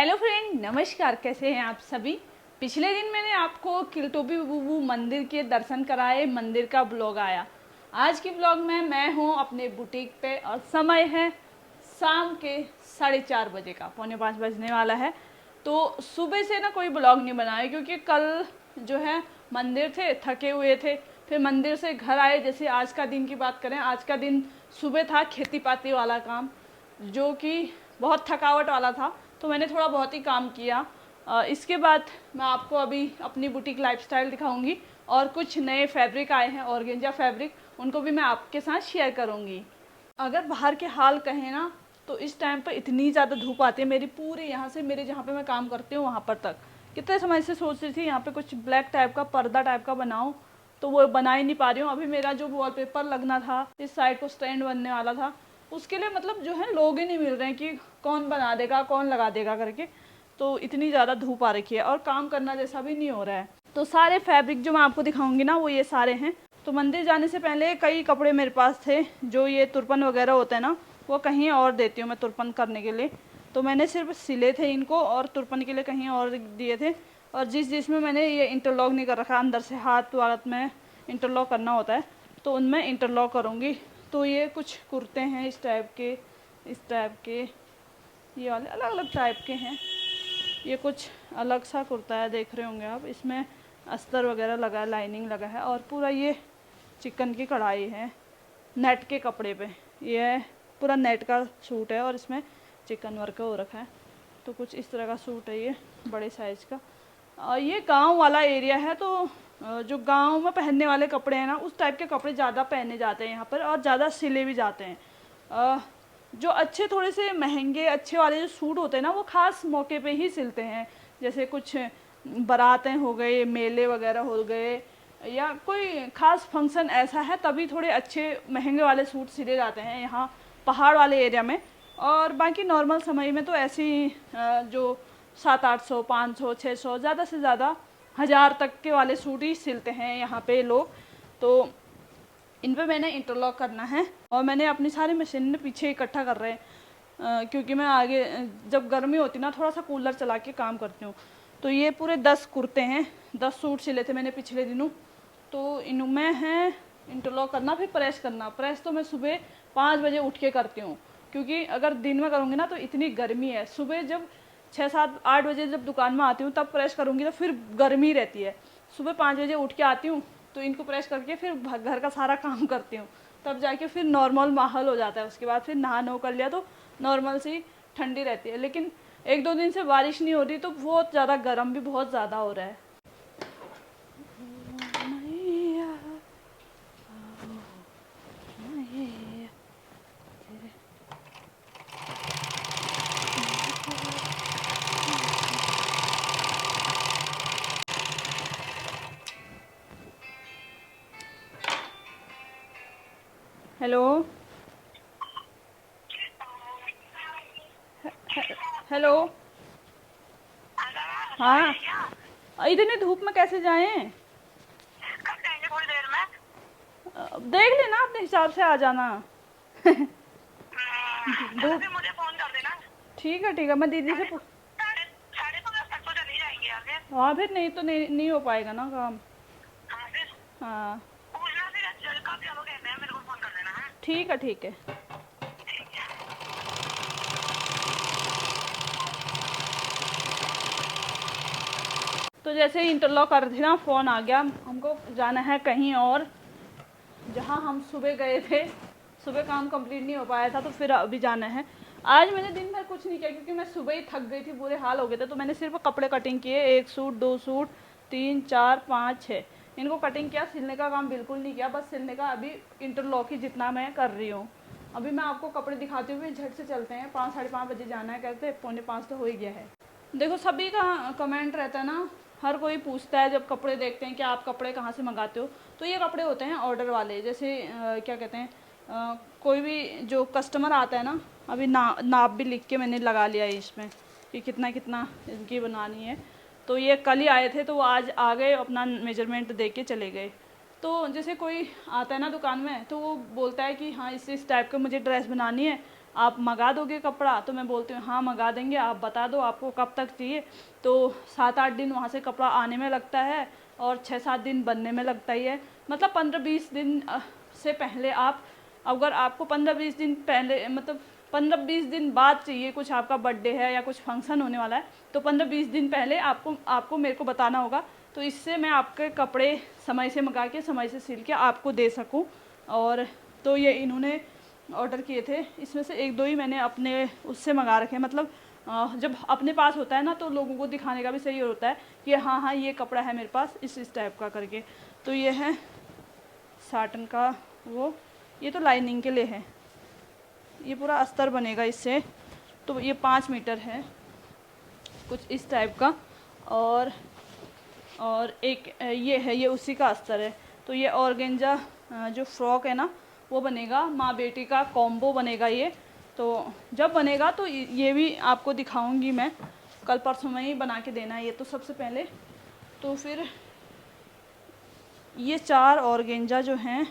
Hello friend, नमस्कार। कैसे हैं आप सभी। पिछले दिन मैंने आपको किल्टोबी बुबू मंदिर के दर्शन कराए, मंदिर का ब्लॉग आया। आज की ब्लॉग में मैं हूं अपने बुटीक पे और समय है शाम के 4:30 बजे का, 4:45 बजने वाला है। तो सुबह से ना कोई ब्लॉग नहीं बनाया क्योंकि कल जो है मंदिर थे, थके हुए थे। फिर मंदिर से घर आए। जैसे आज का दिन की बात करें, आज का दिन सुबह था खेती पाती वाला काम, जो कि बहुत थकावट वाला था, तो मैंने थोड़ा बहुत ही काम किया। इसके बाद मैं आपको अभी अपनी बुटीक लाइफस्टाइल दिखाऊंगी और कुछ नए फैब्रिक आए हैं, ऑर्गेंजा फैब्रिक, उनको भी मैं आपके साथ शेयर करूंगी। अगर बाहर के हाल कहें ना, तो इस टाइम पर इतनी ज़्यादा धूप आती है। मेरी पूरी यहाँ से मेरे जहाँ पे मैं काम करती हूँ वहाँ पर तक कितने समय से सोच रही थी यहाँ पे कुछ ब्लैक टाइप का पर्दा टाइप का बनाऊँ, तो वो बना ही नहीं पा रही हूँ। अभी मेरा जो वॉलपेपर लगना था, इस साइड को स्टैंड बनने वाला था, उसके लिए मतलब जो है लोग ही नहीं मिल रहे हैं कि कौन बना देगा कौन लगा देगा करके। तो इतनी ज़्यादा धूप आ रखी है और काम करना जैसा भी नहीं हो रहा है। तो सारे फैब्रिक जो मैं आपको दिखाऊंगी ना, वो ये सारे हैं। तो मंदिर जाने से पहले कई कपड़े मेरे पास थे, जो ये तुरपन वगैरह होते हैं ना, वो कहीं और देती हूँ मैं तुरपन करने के लिए। तो मैंने सिर्फ सिले थे इनको और तुरपन के लिए कहीं और दिए थे। और जिसमें मैंने ये इंटरलॉक नहीं कर रखा, अंदर से हाथ वाथ में इंटरलॉक करना होता है, तो उनमें इंटरलॉक करूँगी। तो ये कुछ कुर्ते हैं इस टाइप के, ये वाले अलग अलग टाइप के हैं। ये कुछ अलग सा कुर्ता है, देख रहे होंगे आप। इसमें अस्तर वगैरह लगा है, लाइनिंग लगा है, और पूरा ये चिकन की कढ़ाई है नेट के कपड़े पे। ये पूरा नेट का सूट है और इसमें चिकन वर्क हो रखा है। तो कुछ इस तरह का सूट है ये, बड़े साइज़ का। और ये गांव वाला एरिया है, तो जो गांव में पहनने वाले कपड़े हैं ना, उस टाइप के कपड़े ज़्यादा पहने जाते हैं यहाँ पर, और ज़्यादा सिले भी जाते हैं। जो अच्छे थोड़े से महंगे अच्छे वाले जो सूट होते हैं ना, वो ख़ास मौके पे ही सिलते हैं। जैसे कुछ बारातें हो गए, मेले वगैरह हो गए, या कोई ख़ास फंक्शन ऐसा है, तभी थोड़े अच्छे महंगे वाले सूट सिले जाते हैं यहाँ पहाड़ वाले एरिया में। और बाकी नॉर्मल समय में तो ऐसी जो 700-800 500 600 ज़्यादा से ज़्यादा 1000 तक के वाले सूट ही सिलते हैं यहाँ पे लोग। तो इन पे मैंने इंटरलॉक करना है और मैंने अपनी सारी मशीन पीछे इकट्ठा कर रहे हैं, क्योंकि मैं आगे जब गर्मी होती ना, थोड़ा सा कूलर चला के काम करती हूँ। तो ये पूरे 10 कुर्ते हैं, 10 सूट सिले थे मैंने पिछले दिनों। तो इनमें है इंटरलॉक करना, फिर प्रेस करना। प्रेस तो मैं सुबह 5 बजे उठ के करती हूँ, क्योंकि अगर दिन में करूँगी ना तो इतनी गर्मी है। सुबह जब 6-7-8 बजे जब दुकान में आती हूँ तब प्रेस करूँगी तो फिर गर्मी रहती है। सुबह 5 बजे उठ के आती हूँ, तो इनको प्रेस करके फिर घर का सारा काम करती हूँ, तब जाके फिर नॉर्मल माहौल हो जाता है। उसके बाद फिर नहा नो कर लिया तो नॉर्मल सी ठंडी रहती है। लेकिन 1-2 दिन से बारिश नहीं हो रही, तो बहुत ज़्यादा गर्म भी बहुत ज़्यादा हो रहा है। Hello hello. हाँ, इतनी धूप में कैसे जाएं? कब जाएंगे? थोड़ी देर में। देख लेना, अपने हिसाब से आ जाना। चलो धूप फिर मुझे फोन कर देना। ठीक है, मैं दीदी से पूछ। 5:30 तक तो चली जाएंगे यार फिर। हाँ, फिर नहीं तो नहीं हो पाएगा ना काम। हाँ फिर हाँ पूछना, फिर कब चलो कहते हैं, मेरे को फोन कर देना है। ठीक है। ठीक है। तो जैसे इंटरलॉक कर रही थी ना, फ़ोन आ गया। हमको जाना है कहीं और, जहाँ हम सुबह गए थे। सुबह काम कंप्लीट नहीं हो पाया था, तो फिर अभी जाना है। आज मैंने दिन भर कुछ नहीं किया क्योंकि मैं सुबह ही थक गई थी, बुरे हाल हो गए थे। तो मैंने सिर्फ कपड़े कटिंग किए, 1 सूट 2 सूट 3 4 5 6, इनको कटिंग किया। सिलने का काम बिल्कुल नहीं किया, बस सिलने का अभी इंटरलॉक ही जितना मैं कर रही हूँ। अभी मैं आपको कपड़े दिखाते हुए झट से चलते हैं। 5-5:30 बजे जाना है, कहते 4:45 तो हो ही गया है। देखो, सभी का कमेंट रहता है ना, हर कोई पूछता है जब कपड़े देखते हैं कि आप कपड़े कहाँ से मंगाते हो। तो ये कपड़े होते हैं ऑर्डर वाले। जैसे क्या कहते हैं, कोई भी जो कस्टमर आता है ना, अभी नाप भी लिख के मैंने लगा लिया है इसमें कि कितना कितना इनकी बनानी है। तो ये कल ही आए थे, तो वो आज आ गए, अपना मेजरमेंट दे के चले गए। तो जैसे कोई आता है ना दुकान में, तो वो बोलता है कि हाँ इस टाइप का मुझे ड्रेस बनानी है, आप मंगा दोगे कपड़ा? तो मैं बोलती हूँ हाँ मंगा देंगे, आप बता दो आपको कब तक चाहिए। तो 7-8 दिन वहाँ से कपड़ा आने में लगता है और 6-7 दिन बनने में लगता ही है। मतलब 15-20 दिन से पहले आप, अगर आपको 15-20 दिन पहले मतलब 15-20 दिन बाद चाहिए, कुछ आपका बर्थडे है या कुछ फंक्शन होने वाला है, तो 15-20 दिन पहले आपको मेरे को बताना होगा। तो इससे मैं आपके कपड़े समय से मंगा के समय से सिल के आपको दे सकूं। और तो ये इन्होंने ऑर्डर किए थे, इसमें से 1-2 ही मैंने अपने उससे मंगा रखे हैं। मतलब जब अपने पास होता है ना तो लोगों को दिखाने का भी सही होता है कि हाँ हाँ ये कपड़ा है मेरे पास इस टाइप का करके। तो ये है साटन का वो, ये तो लाइनिंग के लिए है, ये पूरा अस्तर बनेगा इससे। तो ये 5 मीटर है कुछ इस टाइप का। और एक ये है, ये उसी का अस्तर है। तो ये ऑर्गेंजा जो फ्रॉक है ना वो बनेगा, माँ बेटी का कॉम्बो बनेगा ये। तो जब बनेगा तो ये भी आपको दिखाऊंगी मैं, कल परसों में ही बना के देना है ये तो सबसे पहले। तो फिर ये 4 ऑर्गेंजा जो हैं,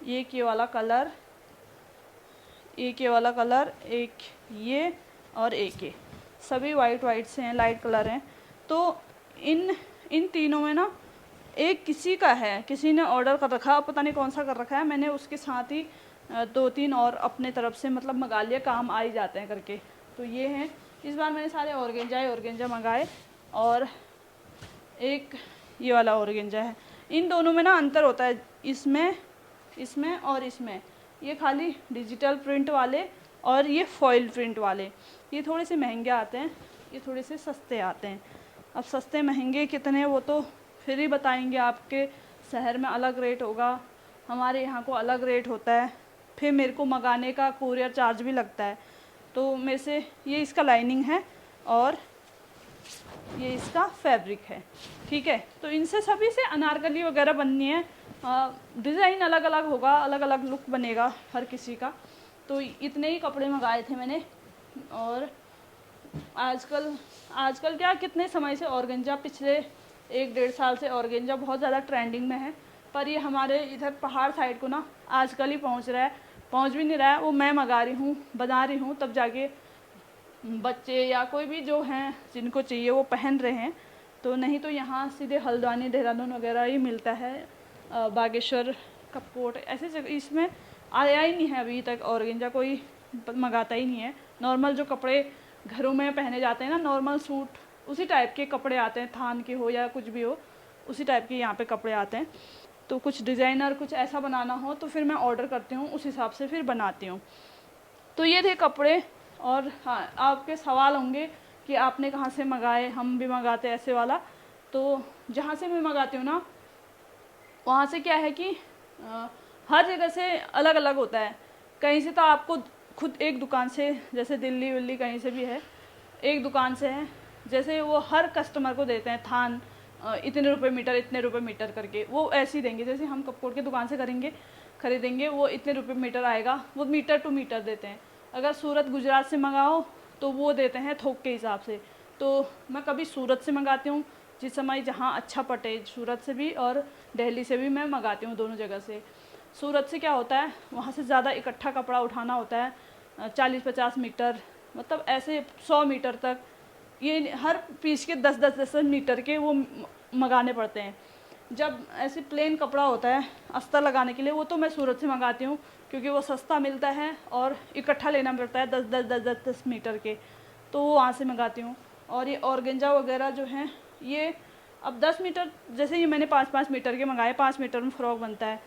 एक ये वाला कलर, एक ये वाला कलर, एक ये और एक ये, सभी वाइट से हैं, लाइट कलर हैं। तो इन तीनों में ना एक किसी का है, किसी ने ऑर्डर कर रखा, पता नहीं कौन सा कर रखा है, मैंने उसके साथ ही 2-3 और अपने तरफ से मतलब मंगा लिया, काम आ ही जाते हैं करके। तो ये हैं, इस बार मैंने सारे ऑर्गेंजा मंगाए। और एक ये वाला ऑर्गेंजा है। इन दोनों में ना अंतर होता है, इसमें और इसमें। ये खाली डिजिटल प्रिंट वाले और ये फॉइल प्रिंट वाले, ये थोड़े से महंगे आते हैं, ये थोड़े से सस्ते आते हैं। अब सस्ते महंगे कितने वो तो फिर ही बताएंगे, आपके शहर में अलग रेट होगा, हमारे यहाँ को अलग रेट होता है। फिर मेरे को मंगाने का कुरियर चार्ज भी लगता है। तो मेरे से ये इसका लाइनिंग है और ये इसका फैब्रिक है, ठीक है। तो इनसे सभी से अनारकली वगैरह बननी है, डिज़ाइन अलग अलग होगा, अलग अलग लुक बनेगा हर किसी का। तो इतने ही कपड़े मंगाए थे मैंने। और आजकल क्या कितने समय से ऑर्गेंजा, पिछले 1-1.5 साल से ऑर्गेंजा बहुत ज़्यादा ट्रेंडिंग में है। पर ये हमारे इधर पहाड़ साइड को ना आजकल ही पहुंच रहा है, पहुंच भी नहीं रहा है। वो मैं मंगा रही हूँ, बना रही हूँ, तब जाके बच्चे या कोई भी जो हैं जिनको चाहिए वो पहन रहे हैं। तो नहीं तो यहाँ सीधे हल्द्वानी, देहरादून वगैरह ही मिलता है, बागेश्वर, कपकोट ऐसे जगह। इसमें आया ही नहीं है अभी तक ऑर्गेंजा, कोई मंगाता ही नहीं है। नॉर्मल जो कपड़े घरों में पहने जाते हैं ना, नॉर्मल सूट, उसी टाइप के कपड़े आते हैं, थान के हो या कुछ भी हो, उसी टाइप के यहाँ पे कपड़े आते हैं। तो कुछ डिज़ाइनर कुछ ऐसा बनाना हो तो फिर मैं ऑर्डर करती हूँ, उस हिसाब से फिर बनाती हूँ। तो ये थे कपड़े। और हाँ, आपके सवाल होंगे कि आपने कहाँ से मंगाए, हम भी मंगाते ऐसे वाला। तो जहाँ से मैं मंगाती हूँ ना, वहाँ से क्या है कि हर जगह से अलग अलग होता है। कहीं से तो आपको खुद एक दुकान से, जैसे दिल्ली विल्ली कहीं से भी है, एक दुकान से है, जैसे वो हर कस्टमर को देते हैं थान इतने रुपए मीटर, इतने रुपए मीटर करके, वो ऐसे ही देंगे। जैसे हम कपकोट की दुकान से खरीदेंगे, वो इतने रुपए मीटर आएगा, वो मीटर टू मीटर देते हैं। अगर सूरत गुजरात से मंगाओ तो वो देते हैं थोक के हिसाब से। तो मैं कभी सूरत से मंगाती हूँ, जिस समय जहाँ अच्छा पटे, सूरत से भी और दिल्ली से भी मैं मंगाती हूँ, दोनों जगह से। सूरत से क्या होता है, वहाँ से ज़्यादा इकट्ठा कपड़ा उठाना होता है, 40-50 मीटर, मतलब ऐसे 100 मीटर तक, ये हर पीस के 10-10 मीटर के वो मंगाने पड़ते हैं। जब ऐसे प्लेन कपड़ा होता है अस्तर लगाने के लिए, वो तो मैं सूरत से मंगाती हूँ, क्योंकि वो सस्ता मिलता है और इकट्ठा लेना पड़ता है 10-10 मीटर के, तो वो वहाँ से मंगाती हूँ। और ये ऑर्गेंजा वगैरह जो हैं, ये अब 10 मीटर, जैसे ये मैंने 5-5 मीटर के मंगाए, 5 मीटर में फ्रॉक बनता है।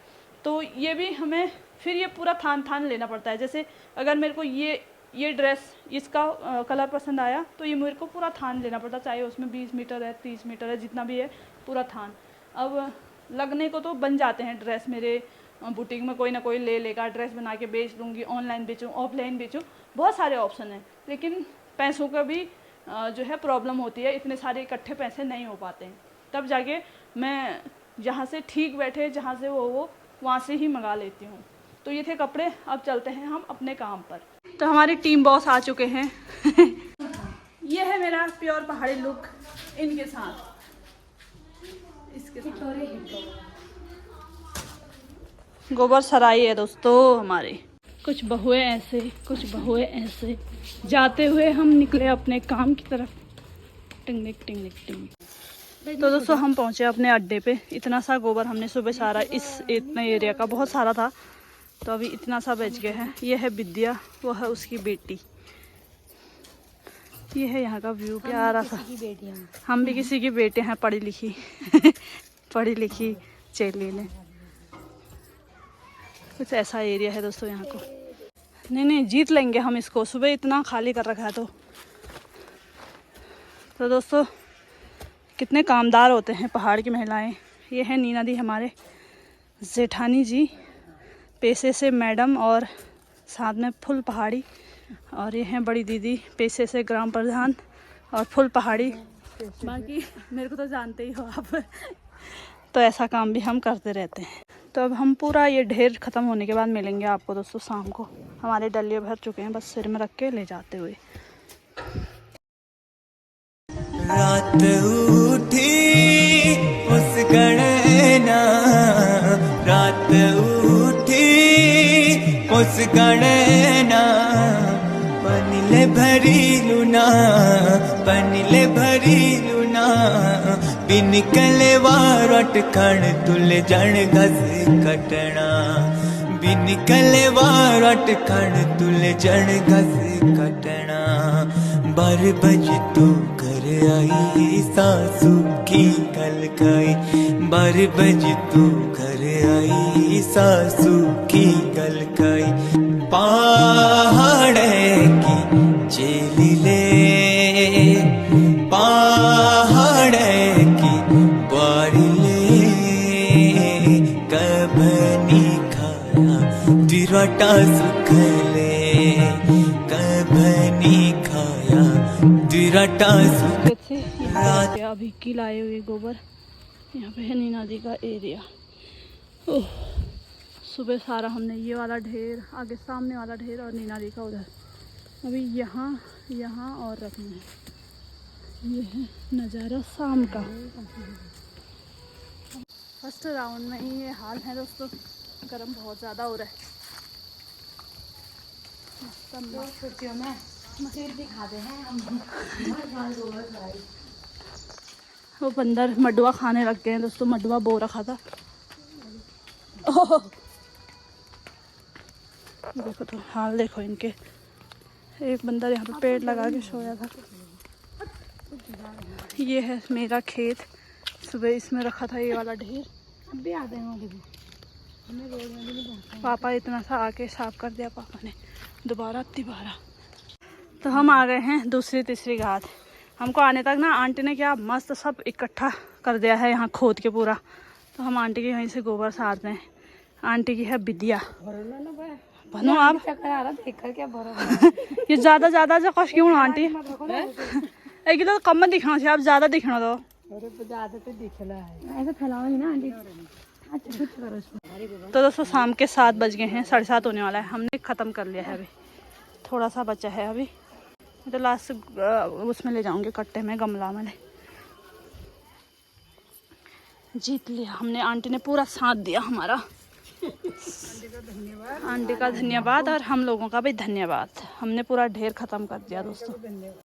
तो ये भी हमें फिर ये पूरा थान लेना पड़ता है। जैसे अगर मेरे को ये ड्रेस, इसका कलर पसंद आया तो ये मेरे को पूरा थान लेना पड़ता, चाहे उसमें 20 मीटर है, 30 मीटर है, जितना भी है, पूरा थान। अब लगने को तो बन जाते हैं ड्रेस, मेरे बुटीक में कोई ना कोई ले लेगा, ड्रेस बना के बेच दूँगी, ऑनलाइन बेचूँ, ऑफलाइन बेचूँ, बहुत सारे ऑप्शन हैं। लेकिन पैसों का भी जो है प्रॉब्लम होती है, इतने सारे इकट्ठे पैसे नहीं हो पाते हैं। तब जाके मैं जहाँ से ठीक बैठे, जहाँ से वो वहाँ से ही मंगा लेती हूँ। तो ये थे कपड़े। अब चलते हैं हम अपने काम पर। तो हमारी टीम बॉस आ चुके हैं। ये है मेरा प्योर पहाड़ी लुक इनके साथ, इसके साथ गोबर सराई है दोस्तों हमारे। कुछ बहुएं ऐसे, कुछ बहुएं ऐसे। जाते हुए हम निकले अपने काम की तरफ। टिंग टिंग टिंग। तो दोस्तों हम पहुंचे अपने अड्डे पे। इतना सा गोबर हमने सुबह सारा इस इतने एरिया का बहुत सारा था, तो अभी इतना सा बच गया है। ये है विद्या, वो है उसकी बेटी। ये है यहाँ का व्यू प्यारा सा। हम भी किसी की बेटे हैं, पढ़ी लिखी पढ़ी लिखी चेली ने। कुछ ऐसा एरिया है दोस्तों यहाँ को। नहीं जीत लेंगे हम इसको, सुबह इतना खाली कर रखा है। तो दोस्तों कितने कामदार होते हैं पहाड़ की महिलाएं। ये है नीना दी, हमारे जेठानी जी, पेशे से मैडम और साथ में फुल पहाड़ी। और ये हैं बड़ी दीदी, पेशे से ग्राम प्रधान और फुल पहाड़ी। बाकी मेरे को तो जानते ही हो आप तो ऐसा काम भी हम करते रहते हैं। तो अब हम पूरा ये ढेर ख़त्म होने के बाद मिलेंगे आपको दोस्तों शाम को। हमारे डलिए भर चुके हैं, बस सिर में रख के ले जाते हुए। रात उठी उस गणना, रात उठी उस गणना, पनिले भरी लुना, पनिले भरी लुना, बिन कलेवा रट खण तुल जन घस कटना, बिन कलेवा रट खण तुल जन घस कटना। 12 बजे तू घर आई सासू की गल खाई, 12 बजे तू घर आई सासू की गल खाई। पहाड़ की चेली ले, पहाड़ की बारी ले, कबनी खाया तिरटा सुख ले, कबनी खाया तिरटा सुख। अभी की लाए हुए गोबर। यहाँ पे है नीना दी का एरिया। ओह, सुबह सारा हमने ये वाला ढेर, आगे सामने वाला ढेर और नीना दी का उधर। अभी यहाँ यहाँ और रखना है। ये है नज़ारा शाम का। फर्स्ट राउंड में ही ये हाल है दोस्तों। गर्म बहुत ज़्यादा हो रहा है। छुट्टियों में मशीन दिखाते हैं। वो बंदर मडुआ खाने लग गए हैं दोस्तों। मडुआ बो रखा था। ओह देखो तो हाल देखो इनके। एक बंदर यहाँ पे पेड़ लगा के सोया था। ये है मेरा खेत। सुबह इसमें रखा था ये वाला ढेर। अब भी आते हैं पापा इतना सा आके साफ कर दिया पापा ने दोबारा तिबारा। तो हम आ गए हैं दूसरी तीसरी घाट। हमको आने तक ना आंटी ने क्या मस्त सब इकट्ठा कर दिया है यहाँ खोद के पूरा। तो हम आंटी के यहीं से गोबर सारते हैं। आंटी की है विद्या। बनो आप ये ज़्यादा जो कश क्यों आंटी एक तो कम में दिखना चाहिए, आप ज़्यादा दिखना दो। तो दोस्तों शाम के 7 बज गए हैं, 7:30 होने वाला है। हमने ख़त्म कर लिया है। अभी थोड़ा सा बचा है। अभी तो लास्ट उसमें ले जाऊंगे कट्टे में, गमला में। जीत लिया हमने। आंटी ने पूरा साथ दिया हमारा। आंटी का धन्यवाद और हम लोगों का भी धन्यवाद। हमने पूरा ढेर ख़त्म कर दिया दोस्तों।